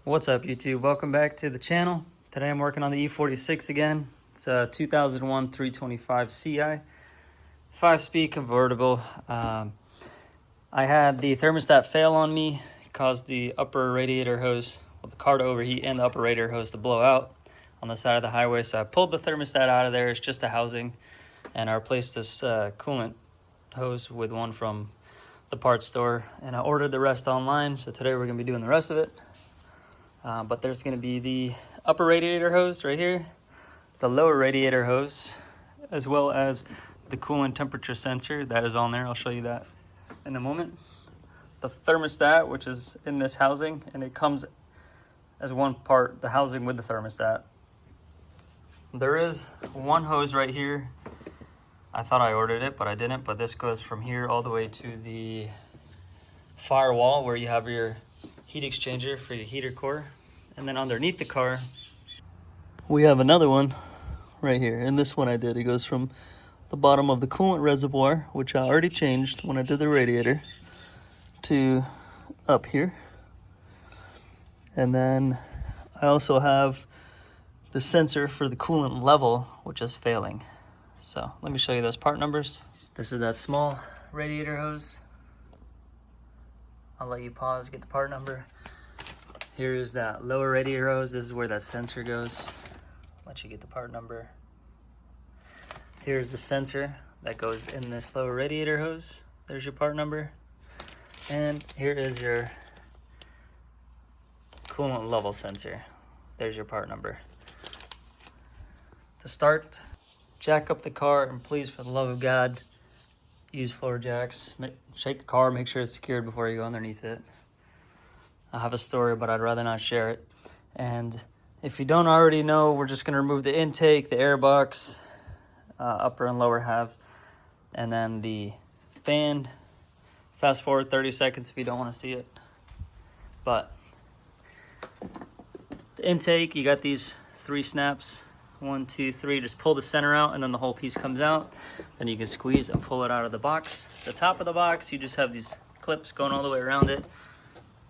What's up, YouTube? Welcome back to the channel. Today I'm working on the E46 again. It's a 2001 325 Ci, 5-speed convertible. I had the thermostat fail on me. It caused the upper radiator hose, the car to overheat and the upper radiator hose to blow out on the side of the highway. So I pulled the thermostat out of there. It's just a housing. And I replaced this coolant hose with one from the parts store. And I ordered the rest online. So today we're going to be doing the rest of it. But there's going to be the upper radiator hose right here, the lower radiator hose, as well as the coolant temperature sensor that is on there. I'll show you that in a moment. The thermostat, which is in this housing, and it comes as one part, the housing with the thermostat. There is one hose right here. I thought I ordered it, but I didn't. But this goes from here all the way to the firewall where you have your heat exchanger for your heater core. And then underneath the car we have another one right here, and this one I did. It goes from the bottom of the coolant reservoir, which I already changed when I did the radiator, to up here. And then I also have the sensor for the coolant level, which is failing. So let me show you those part numbers. This is that small radiator hose. I'll let you pause, get the part number. Here is that lower radiator hose. This is where that sensor goes. I'll let you get the part number. Here's the sensor that goes in this lower radiator hose. There's your part number. And here is your coolant level sensor. There's your part number. To start, jack up the car, and please, for the love of God, use floor jacks. Shake the car, make sure it's secured before you go underneath it. I have a story, but I'd rather not share it. And if you don't already know, we're just gonna remove the intake, the air box, upper and lower halves, and then the fan. Fast forward 30 seconds if you don't wanna see it. But the intake, you got these 3 snaps. 1, 2, 3, just pull the center out and then the whole piece comes out. Then you can squeeze and pull it out of the box. The top of the box, you just have these clips going all the way around it.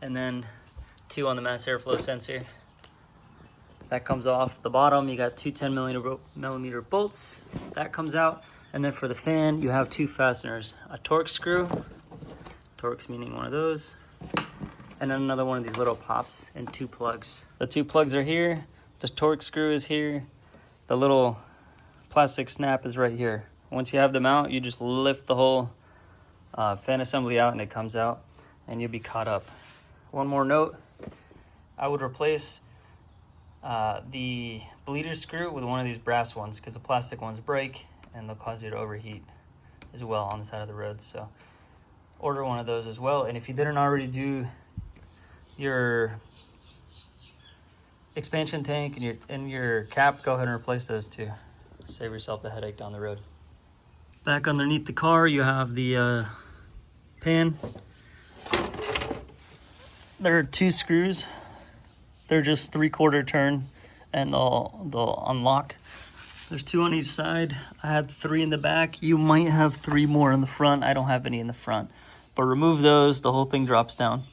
And then 2 on the mass airflow sensor. That comes off. The bottom, you got 2 10mm bolts. That comes out. And then for the fan, you have 2 fasteners. A Torx screw, Torx meaning one of those, and then another one of these little pops, and 2 plugs. The 2 plugs are here. The Torx screw is here. The little plastic snap is right here. Once you have them out, you just lift the whole fan assembly out and it comes out, and you'll be caught up. One more note, I would replace the bleeder screw with one of these brass ones, because the plastic ones break and they'll cause you to overheat as well on the side of the road. So order one of those as well. And if you didn't already do your expansion tank and your cap, go ahead and replace those too. Save yourself the headache down the road. Back underneath the car, you have the pan. There are 2 screws. They're just 3/4 turn, and they'll unlock. There's 2 on each side. I had 3 in the back. You might have 3 more in the front. I don't have any in the front. But remove those, the whole thing drops down.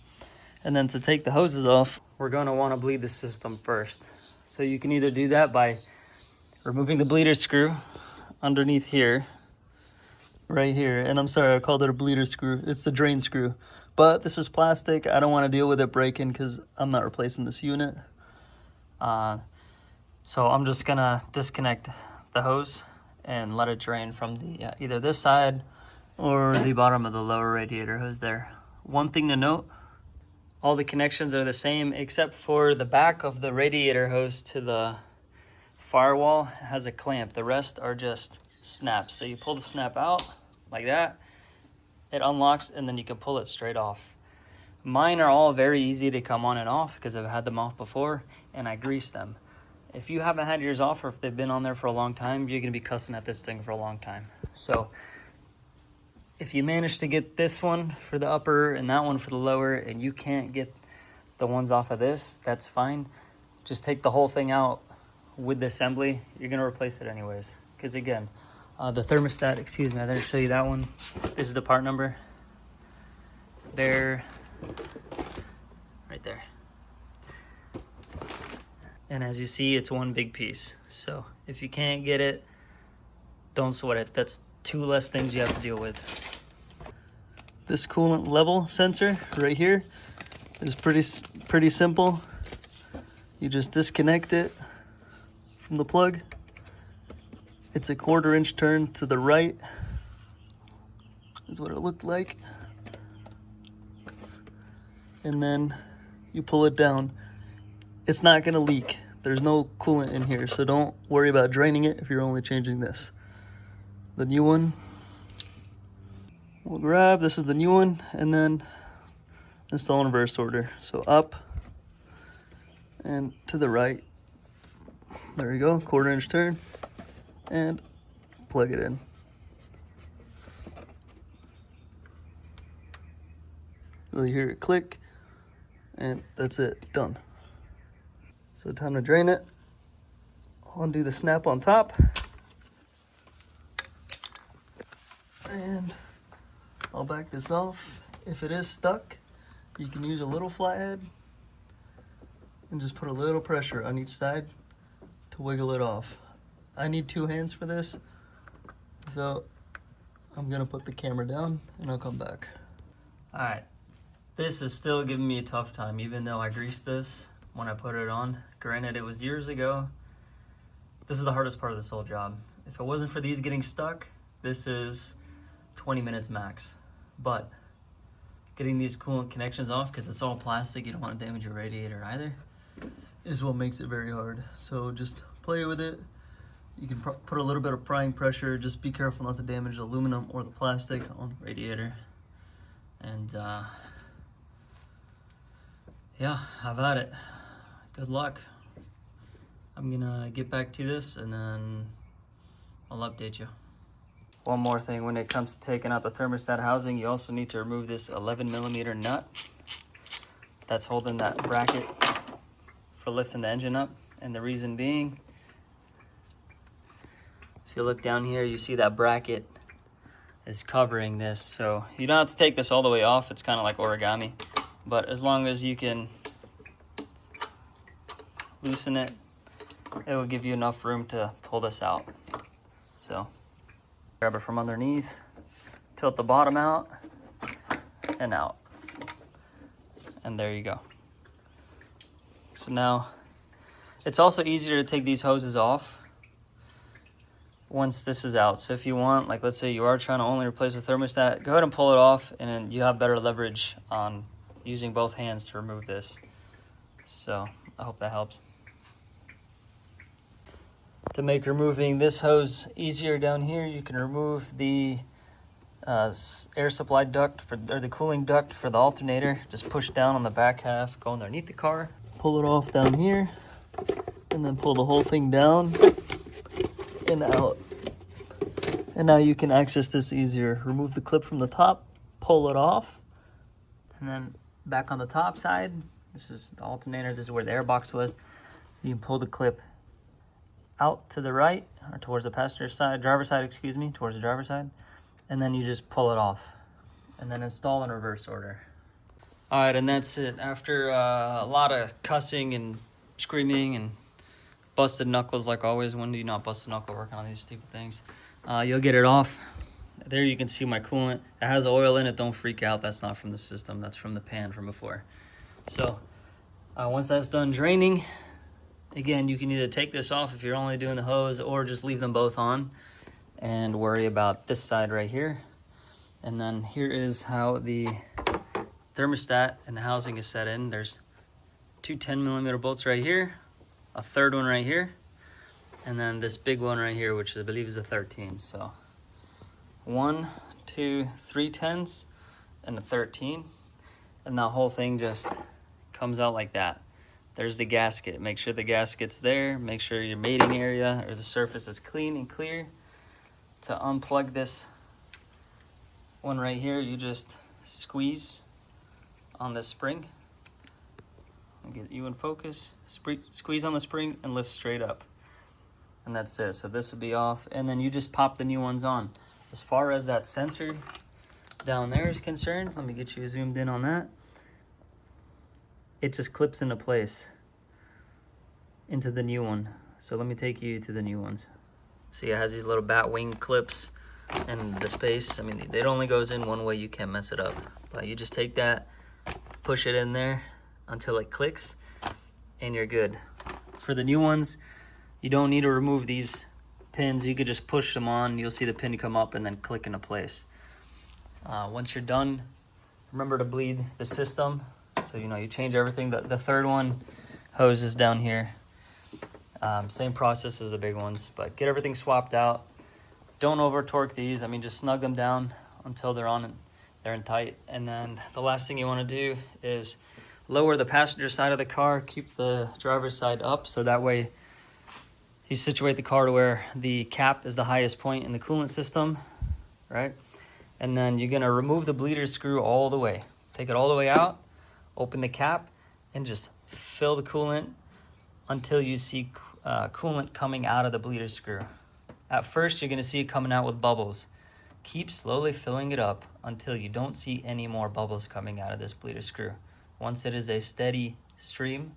And then to take the hoses off, we're going to want to bleed the system first. So you can either do that by removing the bleeder screw underneath here, right here. And I'm sorry, I called it a bleeder screw. It's the drain screw. But this is plastic. I don't want to deal with it breaking because I'm not replacing this unit. So I'm just going to disconnect the hose and let it drain from the either this side or the bottom of the lower radiator hose there. One thing to note, all the connections are the same except for the back of the radiator hose to the firewall has a clamp. The rest are just snaps. So you pull the snap out like that, it unlocks, and then you can pull it straight off. Mine are all very easy to come on and off because I've had them off before and I grease them. If you haven't had yours off, or if they've been on there for a long time, you're gonna be cussing at this thing for a long time. So if you manage to get this one for the upper and that one for the lower, and you can't get the ones off of this, that's fine. Just take the whole thing out with the assembly. You're gonna replace it anyways. Because again, the thermostat, excuse me, I didn't show you that one. This is the part number. There, right there. And as you see, it's one big piece. So if you can't get it, don't sweat it. That's 2 less things you have to deal with. This coolant level sensor right here is pretty simple. You just disconnect it from the plug. It's a 1/4 inch turn to the right, is what it looked like. And then you pull it down. It's not gonna leak. There's no coolant in here, so don't worry about draining it if you're only changing this. The new one, we'll grab, this is the new one, and then install in reverse order. So up and to the right. There you go, 1/4 inch turn, and plug it in. You'll hear it click, and that's it, done. So time to drain it. I'll undo the snap on top. And I'll back this off. If it is stuck, you can use a little flathead and just put a little pressure on each side to wiggle it off. I need 2 hands for this, so I'm gonna put the camera down and I'll come back. All right, this is still giving me a tough time, even though I greased this when I put it on. Granted, it was years ago. This is the hardest part of this whole job. If it wasn't for these getting stuck, this is 20 minutes max. But getting these coolant connections off, because it's all plastic, you don't want to damage your radiator either, is what makes it very hard. So just play with it. You can put a little bit of prying pressure. Just be careful not to damage the aluminum or the plastic on the radiator. And yeah, have at it. Good luck. I'm gonna get back to this and then I'll update you. One more thing, when it comes to taking out the thermostat housing, you also need to remove this 11mm nut that's holding that bracket for lifting the engine up. And the reason being, if you look down here, you see that bracket is covering this. So you don't have to take this all the way off. It's kind of like origami, but as long as you can loosen it, it will give you enough room to pull this out. So grab it from underneath, tilt the bottom out and out, and there you go. So now it's also easier to take these hoses off once this is out. So if you want, like let's say you are trying to only replace the thermostat, go ahead and pull it off, and then you have better leverage on using both hands to remove this. So I hope that helps. To make removing this hose easier down here, you can remove the air supply duct or the cooling duct for the alternator. Just push down on the back half, go underneath the car, pull it off down here, and then pull the whole thing down and out. And now you can access this easier. Remove the clip from the top, pull it off, and then back on the top side, this is the alternator, this is where the air box was. You can pull the clip out to the right, or towards the passenger side, driver's side, excuse me, towards the driver's side, and then you just pull it off, and then install in reverse order. All right, and that's it. After a lot of cussing and screaming and busted knuckles, like always, when do you not bust a knuckle working on these stupid things? You'll get it off. There you can see my coolant. It has oil in it, don't freak out. That's not from the system, that's from the pan from before. So once that's done draining, again, you can either take this off if you're only doing the hose, or just leave them both on and worry about this side right here. And then here is how the thermostat and the housing is set in. There's 2 10mm bolts right here, a third one right here, and then this big one right here, which I believe is a 13. So 1, 2, 3 10s and a 13, and the whole thing just comes out like that. There's the gasket. Make sure the gasket's there. Make sure your mating area or the surface is clean and clear. To unplug this one right here, you just squeeze on this spring. I'll get you in focus. Squeeze on the spring and lift straight up. And that's it. So this will be off, and then you just pop the new ones on. As far as that sensor down there is concerned, let me get you zoomed in on that. It just clips into place. into the new one. So let me take you to the new ones. See, it has these little bat wing clips and the space. I mean, it only goes in one way, you can't mess it up. But you just take that, push it in there until it clicks, and you're good. For the new ones, you don't need to remove these pins. You could just push them on. You'll see the pin come up and then click into place. Once you're done, remember to bleed the system. So, you know, you change everything. The third one, hose is down here. Same process as the big ones, but get everything swapped out. Don't over torque these. I mean, just snug them down until they're in tight. And then the last thing you want to do is lower the passenger side of the car, keep the driver's side up, so that way you situate the car to where the cap is the highest point in the coolant system, right? And then you're gonna remove the bleeder screw all the way. Take it all the way out, open the cap, and just fill the coolant until you see coolant coming out of the bleeder screw. At first, you're gonna see it coming out with bubbles. Keep slowly filling it up until you don't see any more bubbles coming out of this bleeder screw. Once it is a steady stream,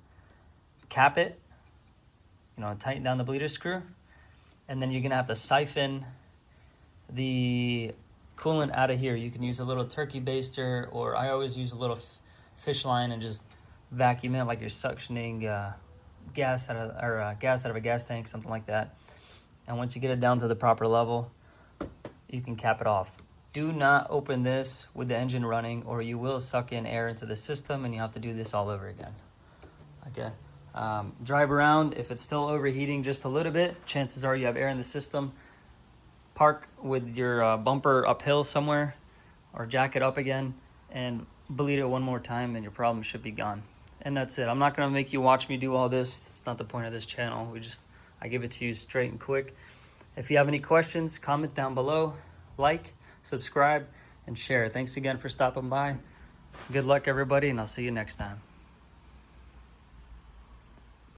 cap it, you know, tighten down the bleeder screw, and then you're gonna have to siphon the coolant out of here. You can use a little turkey baster, or I always use a little fish line and just vacuum it like you're suctioning gas out of a gas tank, something like that. And once you get it down to the proper level, you can cap it off. Do not open this with the engine running, or you will suck in air into the system and you have to do this all over again. Okay. Drive around. If it's still overheating just a little bit, chances are you have air in the system. Park with your bumper uphill somewhere, or jack it up again and bleed it one more time, and your problem should be gone. And that's it. I'm not going to make you watch me do all this. That's not the point of this channel. I give it to you straight and quick. If you have any questions, comment down below, like, subscribe, and share. Thanks again for stopping by. Good luck, everybody, and I'll see you next time.